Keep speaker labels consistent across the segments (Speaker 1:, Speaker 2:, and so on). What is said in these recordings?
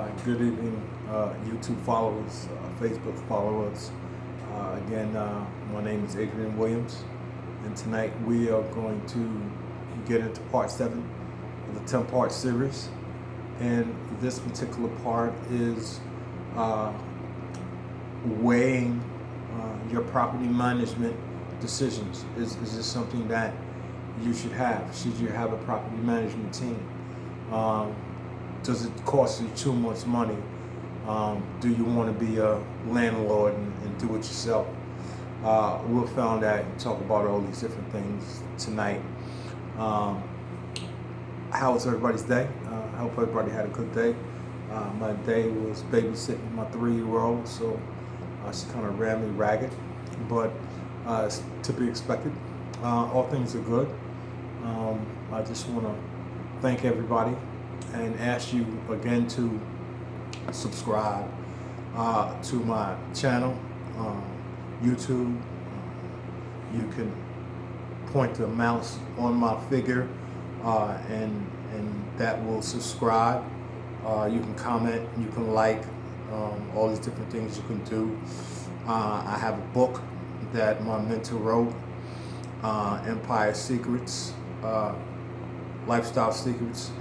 Speaker 1: Good evening, YouTube followers, Facebook followers. My name is Adrian Williams, and tonight we are going to get into part 7 of the 10-part series. And this particular part is weighing your property management decisions. Is this something that you should have? Should you have a property management team? Does it cost you too much money? Do you want to be a landlord and do it yourself? We'll find out and talk about all these different things tonight. How was everybody's day? I hope everybody had a good day. My day was babysitting my 3-year-old, so she kind of ran me ragged, but it's to be expected. All things are good. I just want to thank everybody and ask you again to subscribe to my channel, YouTube. You can point the mouse on my figure and that will subscribe. You can comment, you can like, all these different things you can do. I have a book that my mentor wrote, Empire Secrets, Lifestyle Secrets.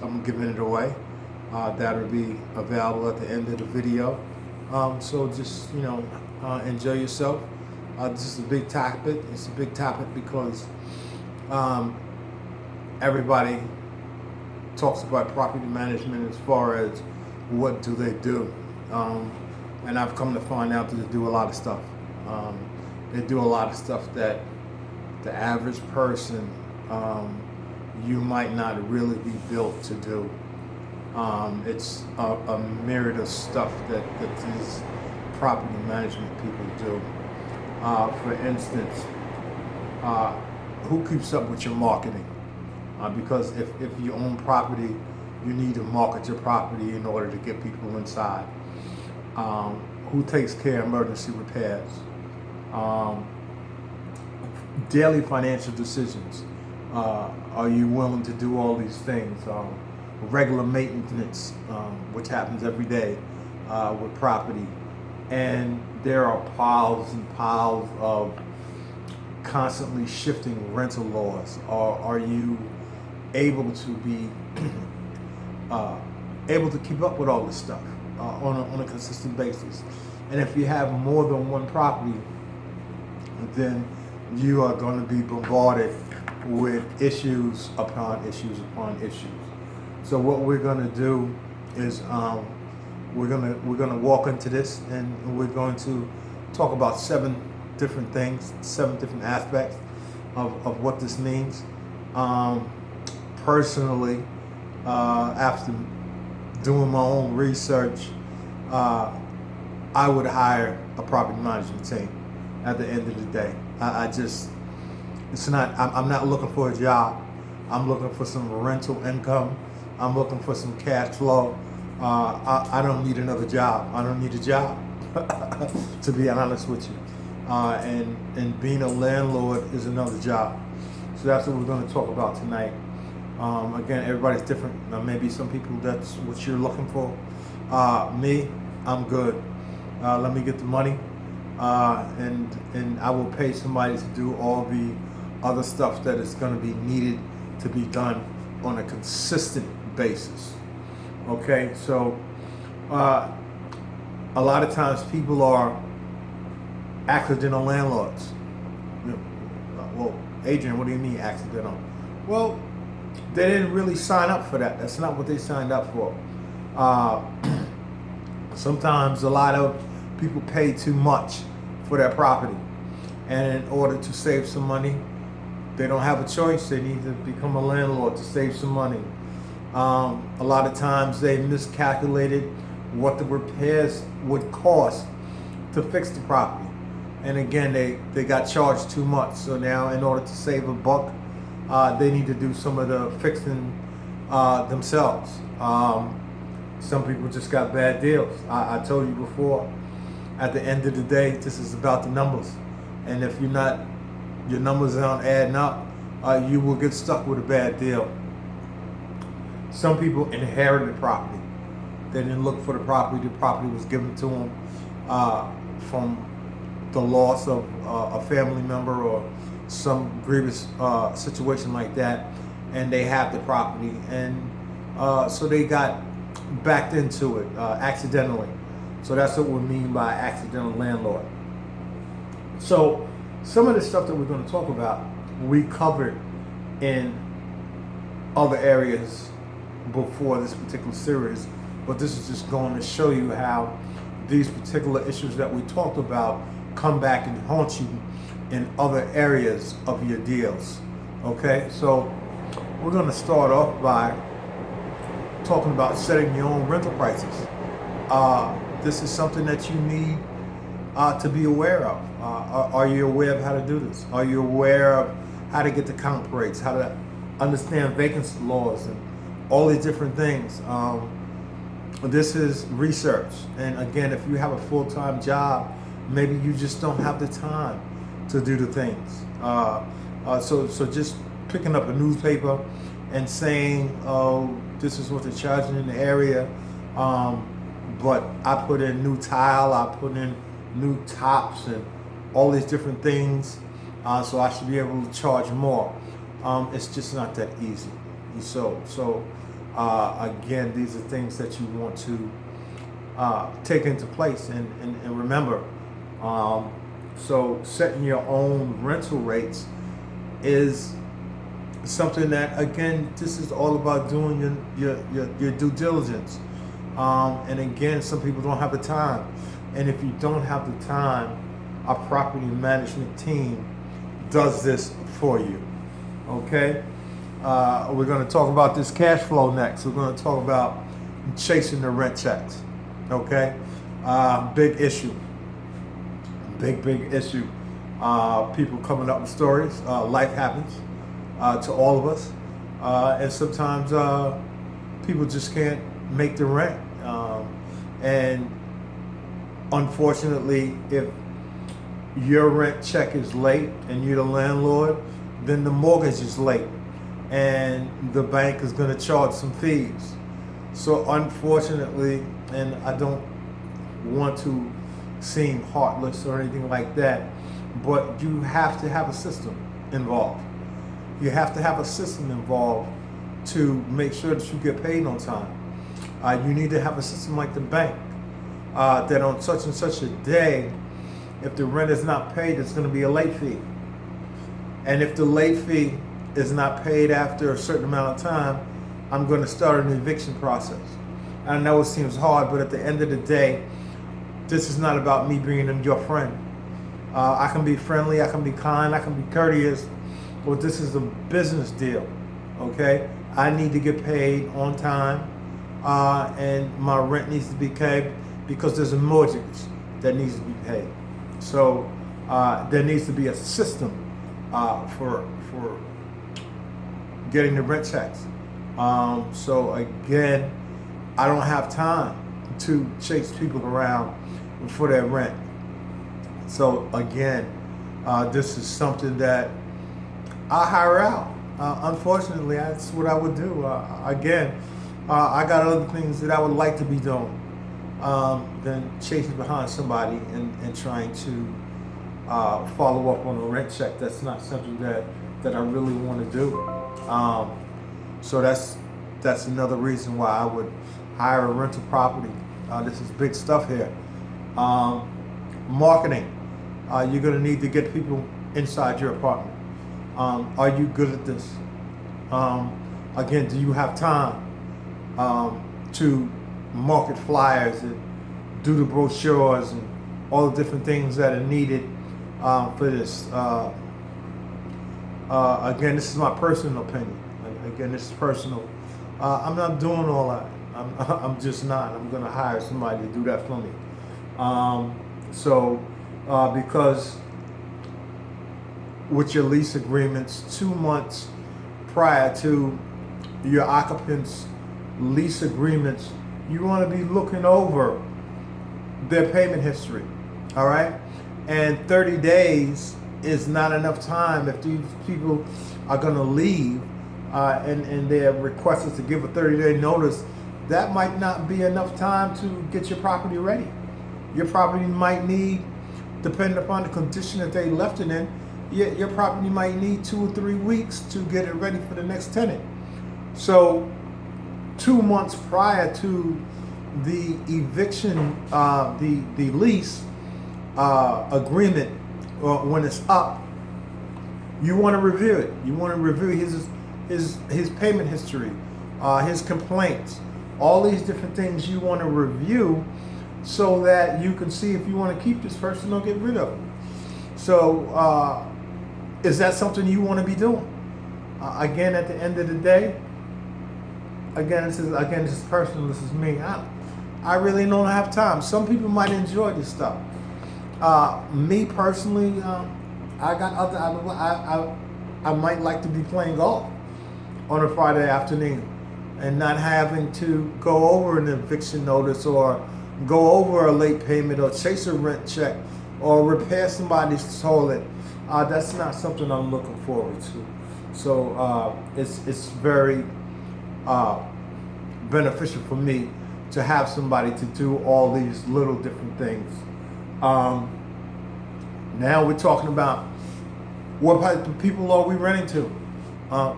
Speaker 1: I'm giving it away. That'll be available at the end of the video. So just enjoy yourself. This is a big topic. It's a big topic because everybody talks about property management as far as what do they do, and I've come to find out that they do a lot of stuff. They do a lot of stuff that the average person you might not really be built to do. It's a myriad of stuff that these property management people do. For instance, who keeps up with your marketing? Because if you own property, you need to market your property in order to get people inside. Who takes care of emergency repairs? Daily financial decisions. Are you willing to do all these things? Regular maintenance, which happens every day with property. And there are piles and piles of constantly shifting rental laws. Are you able to be able to keep up with all this stuff on a consistent basis? And if you have more than one property, then you are going to be bombarded with issues upon issues upon issues. So what we're going to do is we're going to walk into this, and we're going to talk about 7 different things, 7 different aspects of what this means. Personally, after doing my own research, I would hire a property management team at the end of the day. I'm not looking for a job. I'm looking for some rental income. I'm looking for some cash flow. I don't need another job. I don't need a job, to be honest with you. And being a landlord is another job. So that's what we're going to talk about tonight. Again, everybody's different. Maybe some people, that's what you're looking for. Me, I'm good. Let me get the money, and I will pay somebody to do all the other stuff that is going to be needed to be done on a consistent basis. Okay, so a lot of times people are accidental landlords. Well, Adrian, what do you mean accidental? Well, they didn't really sign up for that. That's not what they signed up for. Sometimes a lot of people pay too much for their property, and in order to save some money, they don't have a choice. They need to become a landlord to save some money. A lot of times they miscalculated what the repairs would cost to fix the property, and again they got charged too much. So now, in order to save a buck, they need to do some of the fixing themselves. Some people just got bad deals. I told you before, at the end of the day, this is about the numbers. And if your numbers aren't adding up, you will get stuck with a bad deal. Some people inherited property. They didn't look for the property. The property was given to them from the loss of a family member or some grievous situation like that, and they have the property, and so they got backed into it accidentally. So that's what we mean by accidental landlord. So some of the stuff that we're going to talk about, we covered in other areas before this particular series, but this is just going to show you how these particular issues that we talked about come back and haunt you in other areas of your deals. Okay, so we're going to start off by talking about setting your own rental prices. This is something that you need to be aware of. Are you aware of how to do this? Are you aware of how to get the count rates, how to understand vacancy laws and all these different things? This is research. And again, if you have a full-time job, maybe you just don't have the time to do the things. So just picking up a newspaper and saying, oh, this is what they're charging in the area, but I put in new tile, I put in new tops and all these different things, so I should be able to charge more. It's just not that easy. So again, these are things that you want to take into place and remember. So setting your own rental rates is something that, again, this is all about doing your due diligence. And again, some people don't have the time. And if you don't have the time, a property management team does this for you. Okay? We're going to talk about this cash flow next. We're going to talk about chasing the rent checks. Okay? Big issue. Big issue. People coming up with stories. Life happens to all of us. And sometimes people just can't make the rent. And unfortunately, if your rent check is late and you're the landlord, then the mortgage is late and the bank is going to charge some fees. So unfortunately, and I don't want to seem heartless or anything like that, but you have to have a system involved. You have to have a system involved to make sure that you get paid on time. You need to have a system like the bank, that on such and such a day, if the rent is not paid, it's going to be a late fee. And if the late fee is not paid after a certain amount of time, I'm going to start an eviction process. I know it seems hard, but at the end of the day, this is not about me being your friend. I can be friendly, I can be kind, I can be courteous, but this is a business deal, okay? I need to get paid on time, and my rent needs to be paid because there's a mortgage that needs to be paid. So there needs to be a system for getting the rent checks. So again, I don't have time to chase people around for their rent. So again, this is something that I hire out. Unfortunately, that's what I would do. Again, I got other things that I would like to be doing than chasing behind somebody and trying to follow up on a rent check. That's not something that I really want to do. So that's another reason why I would hire a rental property. This is big stuff here. Marketing. You're going to need to get people inside your apartment. Are you good at this? Again, do you have time to market flyers and do the brochures and all the different things that are needed for this? Again, this is my personal opinion. Again, this is personal. I'm not doing all that. I'm just not. I'm going to hire somebody to do that for me. Because with your lease agreements, 2 months prior to your occupants' lease agreements, you want to be looking over their payment history, all right? And 30 days is not enough time if these people are going to leave and they're requested to give a 30-day notice. that might not be enough time to get your property ready. Your property might need, depending upon the condition that they left it in, your property might need 2 or 3 weeks to get it ready for the next tenant. So 2 months prior to the eviction, the lease agreement, when it's up, you want to review it. You want to review his payment history, his complaints, all these different things you want to review so that you can see if you want to keep this person or get rid of them. So is that something you want to be doing? Again, at the end of the day, this is personal. This is me. I really don't have time. Some people might enjoy this stuff. Me personally, I might like to be playing golf on a Friday afternoon and not having to go over an eviction notice or go over a late payment or chase a rent check or repair somebody's toilet. That's not something I'm looking forward to. So it's very beneficial for me to have somebody to do all these little different things. Now we're talking about what type of people are we renting to?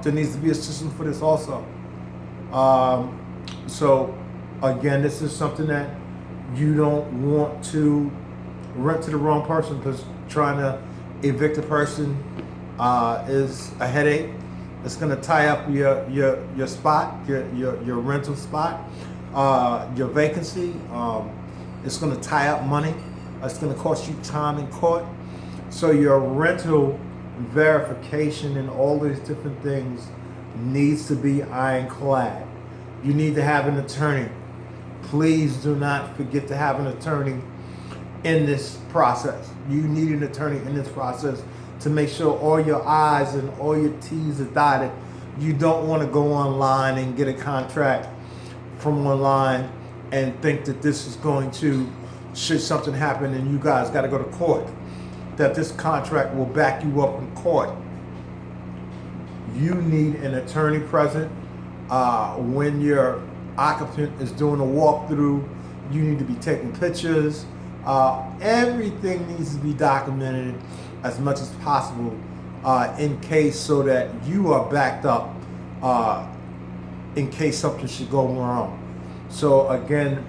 Speaker 1: There needs to be a system for this also. So again, this is something that you don't want to rent to the wrong person, because trying to evict a person is a headache. It's going to tie up your spot, your rental spot, your vacancy. It's going to tie up money. It's going to cost you time in court. So your rental verification and all these different things needs to be ironclad. You need to have an attorney. Please do not forget to have an attorney in this process. You need an attorney in this process to make sure all your I's and all your T's are dotted. You don't want to go online and get a contract from online and think that this is going to, should something happen and you guys got to go to court, that this contract will back you up in court. You need an attorney present. When your occupant is doing a walkthrough, you need to be taking pictures. Everything needs to be documented as much as possible in case, so that you are backed up in case something should go wrong. So again,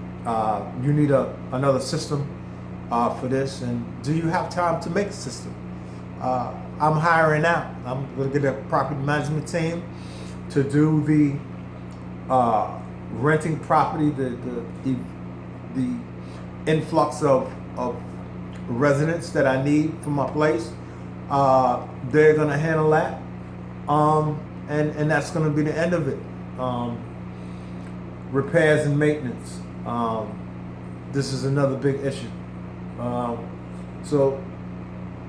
Speaker 1: you need another system for this. And do you have time to make a system? I'm hiring out. I'm going to get a property management team to do the renting property, the influx of residents that I need for my place. They're going to handle that, and that's going to be the end of it. Repairs and maintenance. This is another big issue. So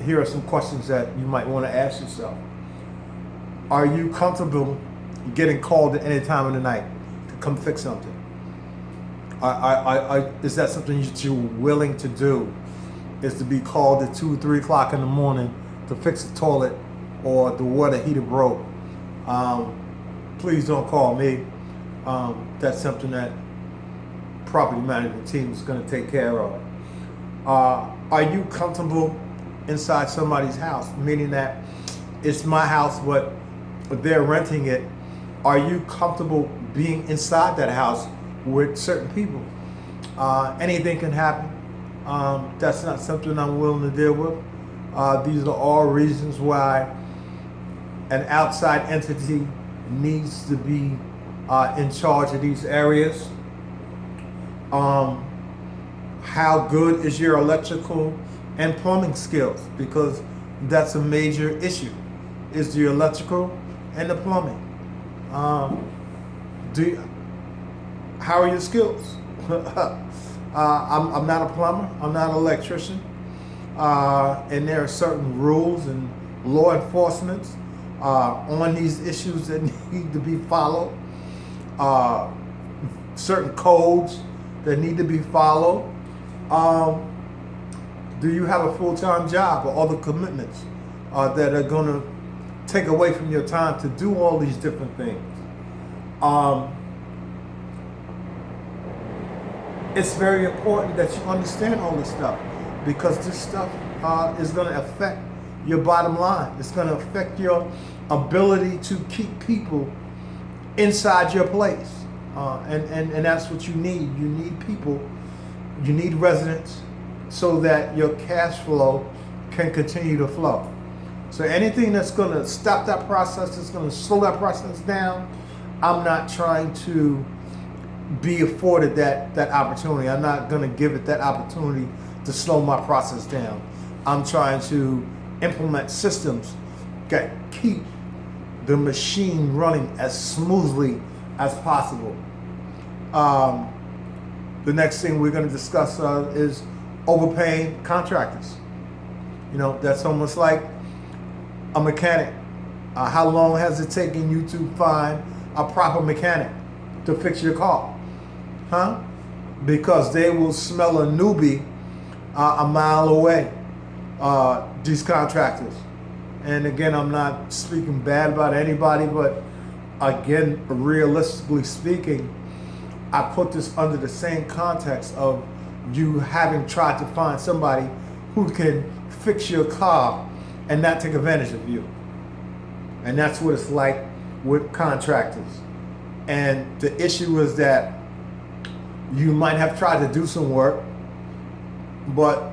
Speaker 1: here are some questions that you might want to ask yourself. Are you comfortable getting called at any time of the night to come fix something? Is that something that you're willing to do? Is to be called at 2 or 3 o'clock in the morning to fix the toilet or the water heater broke? Please don't call me. That's something that property management team is going to take care of. Are you comfortable inside somebody's house? Meaning that it's my house, but they're renting it. Are you comfortable being inside that house with certain people? Anything can happen. That's not something I'm willing to deal with. These are all reasons why an outside entity needs to be in charge of these areas. How good is your electrical and plumbing skills? Because that's a major issue, is the electrical and the plumbing. How are your skills? I'm not a plumber, I'm not an electrician, and there are certain rules and law enforcement on these issues that need to be followed, certain codes that need to be followed. Do you have a full-time job or other commitments that are going to take away from your time to do all these different things? it's very important that you understand all this stuff, because this stuff is going to affect your bottom line. It's going to affect your ability to keep people inside your place. And that's what you need. You need people, you need residents, so that your cash flow can continue to flow. So anything that's going to stop that process, that's going to slow that process down, I'm not trying to be afforded that opportunity. I'm not going to give it that opportunity to slow my process down. I'm trying to implement systems that keep the machine running as smoothly as possible. The next thing we're going to discuss is overpaying contractors. You know, that's almost like a mechanic. How long has it taken you to find a proper mechanic to fix your car? Huh? Because they will smell a newbie a mile away, these contractors. And again, I'm not speaking bad about anybody, but again, realistically speaking, I put this under the same context of you having tried to find somebody who can fix your car and not take advantage of you. And that's what it's like with contractors. And the issue is that you might have tried to do some work, but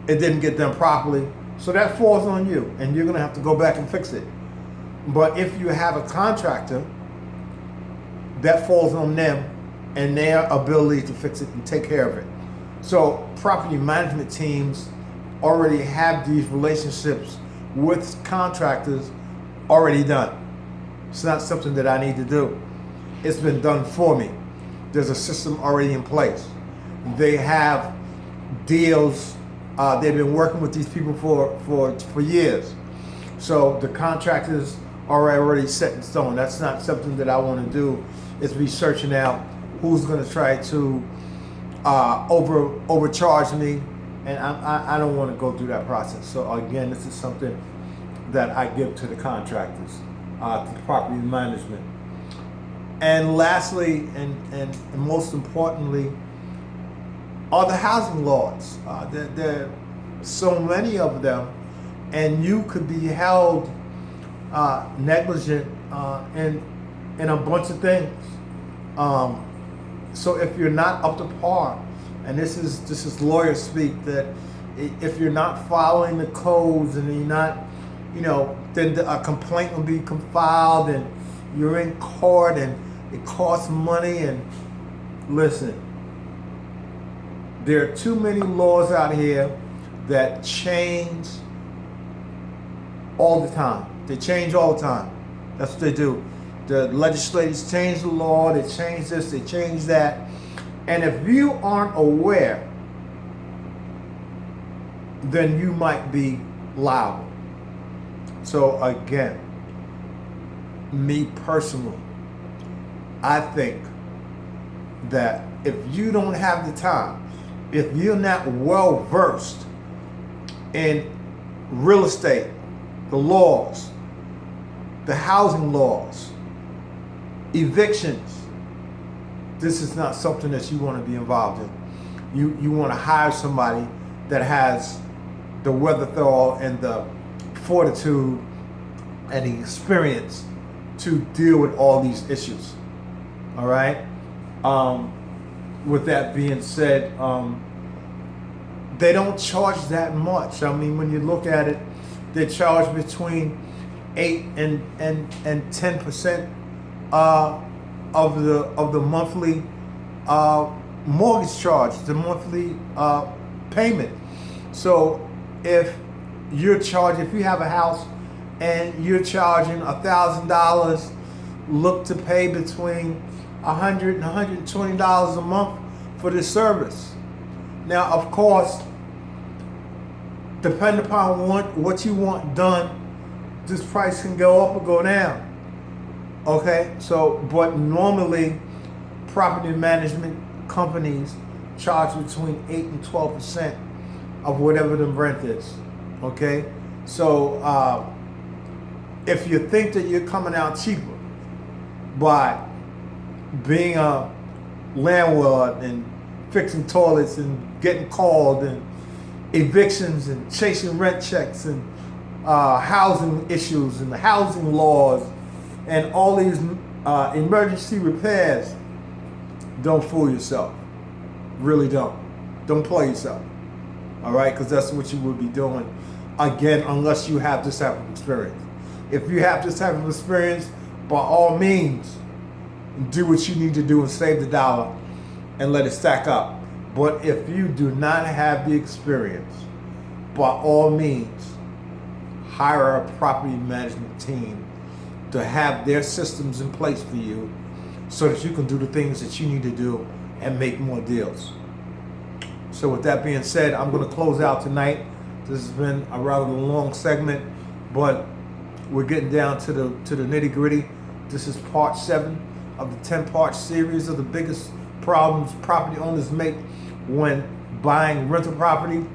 Speaker 1: it didn't get done properly. So that falls on you, and you're gonna have to go back and fix it. But if you have a contractor, that falls on them and their ability to fix it and take care of it. So property management teams already have these relationships with contractors already done. It's not something that I need to do. It's been done for me. There's a system already in place. They have deals. They've been working with these people for years. So the contractors are already set in stone. That's not something that I want to do. Is be searching out who's going to try to overcharge me, and I don't want to go through that process. So again, this is something that I give to the contractors, to property management. And lastly, and most importantly, are the housing laws. There are so many of them, and you could be held negligent in a bunch of things. So if you're not up to par, and this is lawyer speak, that if you're not following the codes and you're not, then a complaint will be filed and you're in court and it costs money. And listen, there are too many laws out here that change all the time. They change all the time. That's what they do. The legislators change the law, they change this, they change that. And if you aren't aware, then you might be liable. So again, me personally, I think that if you don't have the time, if you're not well versed in real estate, the laws, the housing laws, evictions, this is not something that you want to be involved in. You want to hire somebody that has the wherewithal and the fortitude and the experience to deal with all these issues. All right. With that being said, they don't charge that much. I mean, when you look at it, they charge between 8 and 10% of the monthly mortgage charge, the monthly payment. So if you have a house and you're charging $1,000, look to pay between $100 and $120 a month for this service. Now, of course, depending upon what you want done, this price can go up or go down. Okay, so but normally property management companies charge between 8 and 12% of whatever the rent is. Okay, so if you think that you're coming out cheaper by being a landlord and
Speaker 2: fixing toilets and getting called and evictions and chasing rent checks and housing issues and the housing laws and all these emergency repairs. Don't fool yourself. Really don't. Don't play yourself. All right? Because that's what you would be doing, again, unless you have this type of experience. If you have this type of experience, by all means, do what you need to do and save the dollar and let it stack up. But if you do not have the experience, by all means, hire a property management team to have their systems in place for you so that you can do the things that you need to do and make more deals. So with that being said, I'm going to close out tonight. This has been a rather long segment, but we're getting down to the nitty gritty. This is part 7 of the 10-part series of the biggest problems property owners make when buying rental property.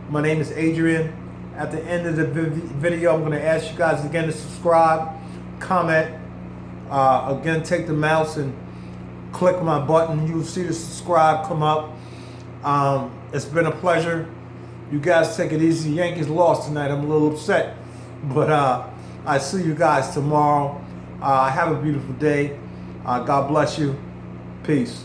Speaker 2: My name is Adrian. At the end of the video, I'm going to ask you guys again to subscribe, comment. Again, take the mouse and click my button. You'll see the subscribe come up. It's been a pleasure. You guys take it easy. Yankees lost tonight. I'm a little upset. But I see you guys tomorrow. Have a beautiful day. God bless you. Peace.